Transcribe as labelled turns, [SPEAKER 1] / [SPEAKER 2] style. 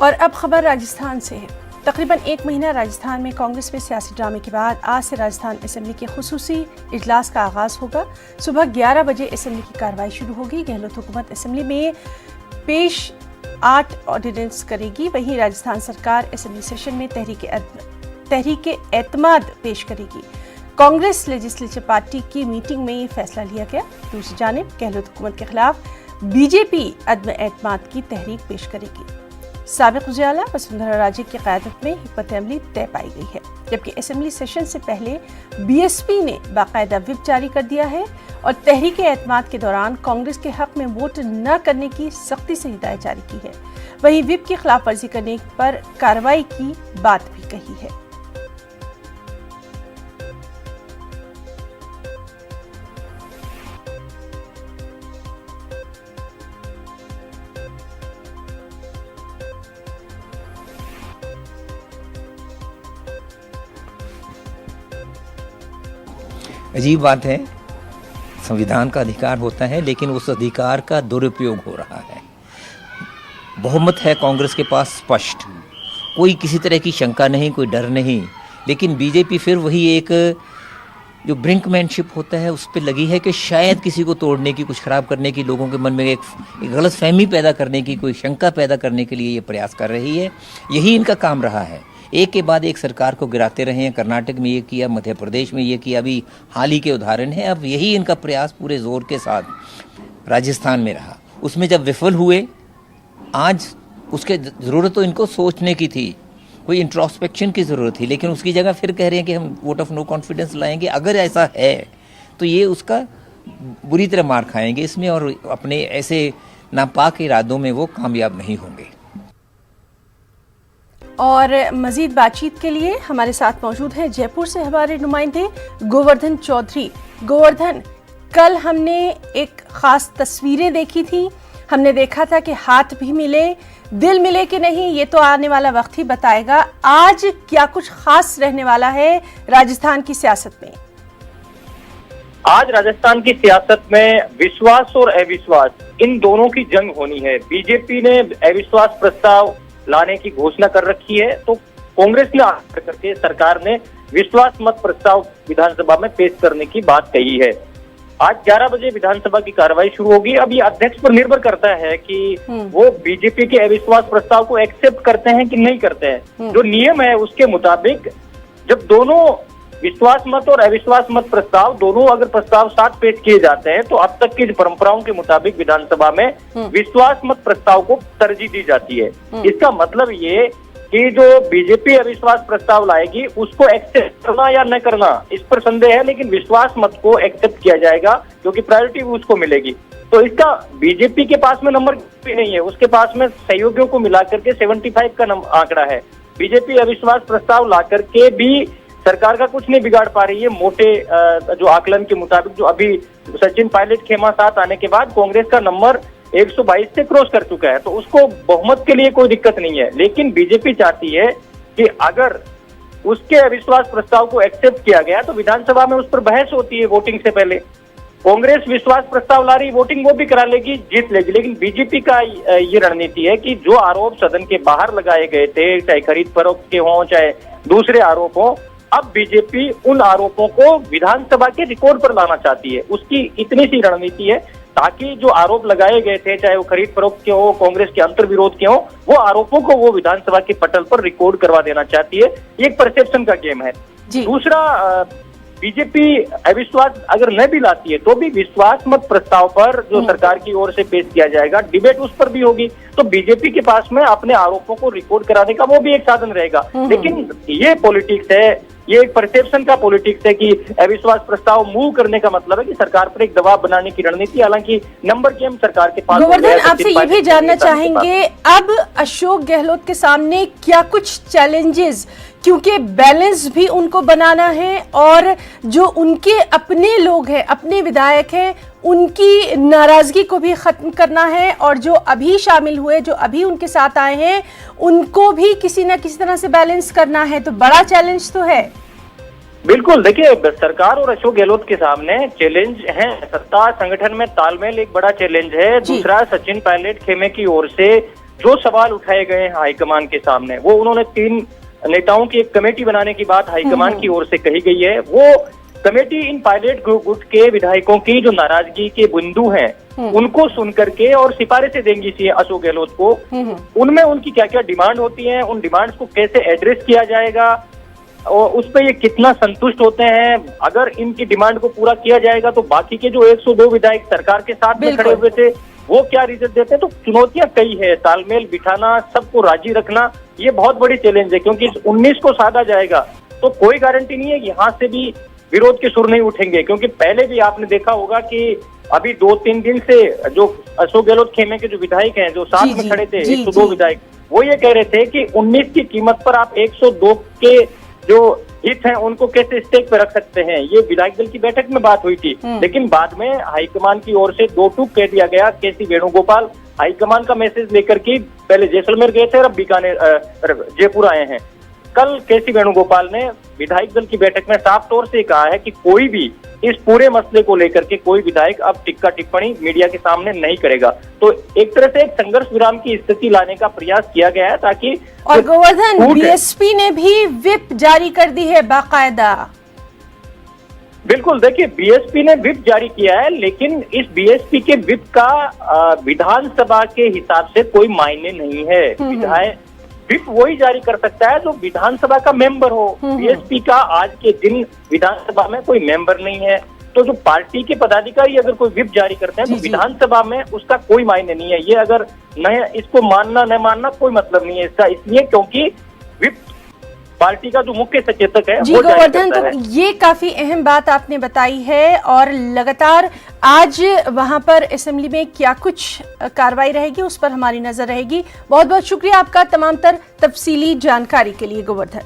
[SPEAKER 1] और अब खबर राजस्थान से है। तकरीबन एक महीना राजस्थान में कांग्रेस में सियासी ड्रामे के बाद आज से राजस्थान असेंबली के खुसूसी इजलास का आगाज होगा। सुबह 11 बजे असेंबली की कार्रवाई शुरू होगी। गहलोत हुकूमत असेंबली में पेश 8 ऑर्डिनेंस करेगी। वहीं राजस्थान सरकार असेंबली सेशन में तहरीक एतमाद पेश करेगी। कांग्रेस लेजिस्लेटिव पार्टी की मीटिंग में ये फैसला लिया गया। दूसरी जानिब गहलोत हुकूमत के खिलाफ बीजेपी अदम एतमाद की तहरीक पेश करेगी। साबिक वज़ीर-ए-आला वसुंधरा राजे की क़यादत में हिकमत अमली तय पाई गई है, जबकि असेंबली सेशन से पहले बीएसपी ने बाकायदा व्हिप जारी कर दिया है और तहरीक एतमाद के दौरान कांग्रेस के हक में वोट न करने की सख्ती से हिदायत जारी की है। वहीं व्हिप की खिलाफ वर्जी करने पर कार्रवाई की बात भी कही है।
[SPEAKER 2] अजीब बात है, संविधान का अधिकार होता है लेकिन उस अधिकार का दुरुपयोग हो रहा है। बहुमत है कांग्रेस के पास स्पष्ट, कोई किसी तरह की शंका नहीं, कोई डर नहीं, लेकिन बीजेपी फिर वही एक जो ब्रिंकमैनशिप होता है उस पर लगी है कि शायद किसी को तोड़ने की, कुछ खराब करने की, लोगों के मन में एक गलत फहमी पैदा करने की, कोई शंका पैदा करने के लिए ये प्रयास कर रही है। यही इनका काम रहा है, एक के बाद एक सरकार को गिराते रहे हैं। कर्नाटक में ये किया, मध्य प्रदेश में ये किया, अभी हाल ही के उदाहरण है। अब यही इनका प्रयास पूरे जोर के साथ राजस्थान में रहा। उसमें जब विफल हुए, आज उसके ज़रूरत तो इनको सोचने की थी, कोई इंट्रोस्पेक्शन की ज़रूरत थी, लेकिन उसकी जगह फिर कह रहे हैं कि हम वोट ऑफ नो कॉन्फिडेंस लाएंगे। अगर ऐसा है तो ये उसका बुरी तरह मार खाएंगे इसमें, और अपने ऐसे नापाक इरादों में वो कामयाब नहीं होंगे।
[SPEAKER 1] और मजीद बातचीत के लिए हमारे साथ मौजूद हैं जयपुर से हमारे नुमाइंदे गोवर्धन चौधरी। गोवर्धन, कल हमने एक खास तस्वीरें देखी थी, हमने देखा था कि हाथ भी मिले, दिल मिले कि नहीं ये तो आने वाला वक्त ही बताएगा। आज क्या कुछ खास रहने वाला है राजस्थान की सियासत में?
[SPEAKER 3] आज राजस्थान की सियासत में विश्वास और अविश्वास, इन दोनों की जंग होनी है। बीजेपी ने अविश्वास प्रस्ताव लाने की घोषणा कर रखी है, तो कांग्रेस ने आकर करके सरकार ने विश्वास मत प्रस्ताव विधानसभा में पेश करने की बात कही है। आज 11 बजे विधानसभा की कार्रवाई शुरू होगी। अब ये अध्यक्ष पर निर्भर करता है कि वो बीजेपी के अविश्वास प्रस्ताव को एक्सेप्ट करते हैं कि नहीं करते हैं। जो नियम है उसके मुताबिक जब दोनों विश्वास मत और अविश्वास मत प्रस्ताव दोनों अगर प्रस्ताव साथ पेश किए जाते हैं तो अब तक की परंपराओं के मुताबिक विधानसभा में विश्वास मत प्रस्ताव को तरजीह दी जाती है। इसका मतलब ये कि जो बीजेपी अविश्वास प्रस्ताव लाएगी उसको एक्सेप्ट करना या न करना इस पर संदेह है, लेकिन विश्वास मत को एक्सेप्ट किया जाएगा क्योंकि प्रायोरिटी उसको मिलेगी। तो इसका बीजेपी के पास में नंबर भी नहीं है, उसके पास में सहयोगियों को मिलाकर के 75 का आंकड़ा है। बीजेपी अविश्वास प्रस्ताव ला करके भी सरकार का कुछ नहीं बिगाड़ पा रही है। मोटे जो आकलन के मुताबिक जो अभी सचिन पायलट खेमा साथ आने के बाद कांग्रेस का नंबर 122 से क्रॉस कर चुका है, तो उसको बहुमत के लिए कोई दिक्कत नहीं है। लेकिन बीजेपी चाहती है कि अगर उसके अविश्वास प्रस्ताव को एक्सेप्ट किया गया तो विधानसभा में उस पर बहस होती है वोटिंग से पहले। कांग्रेस विश्वास प्रस्ताव ला रही, वोटिंग वो भी करा लेगी, जीत लेगी। लेकिन बीजेपी का ये रणनीति है कि जो आरोप सदन के बाहर लगाए गए थे, चाहे खरीद फरोख्त के हों चाहे दूसरे आरोप हों, अब बीजेपी उन आरोपों को विधानसभा के रिकॉर्ड पर लाना चाहती है। उसकी इतनी सी रणनीति है ताकि जो आरोप लगाए गए थे, चाहे वो खरीद फरोख्त के हो, कांग्रेस के अंतर विरोध के हो, वो आरोपों को वो विधानसभा के पटल पर रिकॉर्ड करवा देना चाहती है। ये एक परसेप्शन का गेम है। दूसरा, बीजेपी अविश्वास अगर न भी लाती है तो भी विश्वास मत प्रस्ताव पर जो सरकार की ओर से पेश किया जाएगा, डिबेट उस पर भी होगी, तो बीजेपी के पास में अपने आरोपों को रिकॉर्ड कराने का वो भी एक साधन रहेगा। लेकिन ये पॉलिटिक्स है, ये एक परसेप्शन का पॉलिटिक्स है कि अविश्वास प्रस्ताव मूव करने का मतलब है कि सरकार पर एक दबाव बनाने की रणनीति। हालांकि नंबर गेम सरकार के पास।
[SPEAKER 1] गोवर्धन, आपसे ये भी जानना चाहेंगे अब अशोक गहलोत के सामने क्या कुछ चैलेंजेस, क्योंकि बैलेंस भी उनको बनाना है और जो उनके अपने लोग हैं, अपने विधायक हैं, उनकी नाराजगी को भी खत्म करना है और जो अभी शामिल हुए, जो अभी उनके साथ आए हैं, उनको भी किसी ना किसी तरह से बैलेंस करना है। तो बड़ा चैलेंज तो है।
[SPEAKER 3] बिल्कुल, देखिए सरकार और अशोक गहलोत के सामने चैलेंज है। सत्ता संगठन में तालमेल एक बड़ा चैलेंज है। दूसरा, सचिन पायलट खेमे की ओर से जो सवाल उठाए गए हैं हाईकमान के सामने, वो उन्होंने 3 नेताओं की एक कमेटी बनाने की बात हाईकमान की ओर से कही गई है। वो कमेटी इन पायलट ग्रुप गुट के विधायकों की जो नाराजगी के बिंदु हैं उनको सुन करके और सिफारिशें देंगी सी अशोक गहलोत को, उनमें उनकी क्या क्या डिमांड होती हैं, उन डिमांड्स को कैसे एड्रेस किया जाएगा और उस पर ये कितना संतुष्ट होते हैं। अगर इनकी डिमांड को पूरा किया जाएगा तो बाकी के जो 102 विधायक सरकार के साथ में खड़े हुए थे वो क्या रिजल्ट देते हैं। तो चुनौतियां कई है, तालमेल बिठाना, सबको राजी रखना, ये बहुत बड़ी चैलेंज है, क्योंकि इस 19 को साधा जाएगा तो कोई गारंटी नहीं है यहाँ से भी विरोध के सुर नहीं उठेंगे। क्योंकि पहले भी आपने देखा होगा कि अभी 2-3 दिन से जो अशोक गहलोत खेमे के जो विधायक हैं जो साथ में खड़े थे 102 विधायक, वो ये कह रहे थे कि 19 की कीमत पर आप 102 के जो हित हैं उनको कैसे स्टेक पे रख सकते हैं। ये विधायक दल की बैठक में बात हुई थी, लेकिन बाद में हाईकमान की ओर से 2 टूक कह दिया गया। केसी वेणुगोपाल हाईकमान का मैसेज लेकर के पहले जैसलमेर गए थे और अब बीकानेर जयपुर आए हैं। कल केसी वेणुगोपाल ने विधायक दल की बैठक में साफ तौर से कहा है कि कोई भी इस पूरे मसले को लेकर के कोई विधायक अब टिक्का टिप्पणी मीडिया के सामने नहीं करेगा। तो एक तरह से एक संघर्ष विराम की स्थिति लाने का प्रयास किया गया है ताकि।
[SPEAKER 1] और गोवर्धन, बीएसपी ने भी विप जारी कर दी है बाकायदा।
[SPEAKER 3] बिल्कुल, देखिए बीएसपी ने विप जारी किया है, लेकिन इस बीएसपी के विप का विधानसभा के हिसाब से कोई मायने नहीं है। विधायक विप वही जारी कर सकता है जो विधानसभा का मेंबर हो। बीएसपी का आज के दिन विधानसभा में कोई मेंबर नहीं है, तो जो पार्टी के पदाधिकारी अगर कोई विप जारी करते हैं तो विधानसभा में उसका कोई मायने नहीं है। ये अगर न इसको मानना न मानना कोई मतलब नहीं है इसका, इसलिए क्योंकि विप पार्टी का जो मुख्य सचेतक है
[SPEAKER 1] जी
[SPEAKER 3] वो
[SPEAKER 1] गोवर्धन, तो ये काफी अहम बात आपने बताई है। और लगातार आज वहां पर असेंबली में क्या कुछ कार्रवाई रहेगी उस पर हमारी नजर रहेगी। बहुत बहुत शुक्रिया आपका तमाम तर तफसीली जानकारी के लिए गोवर्धन।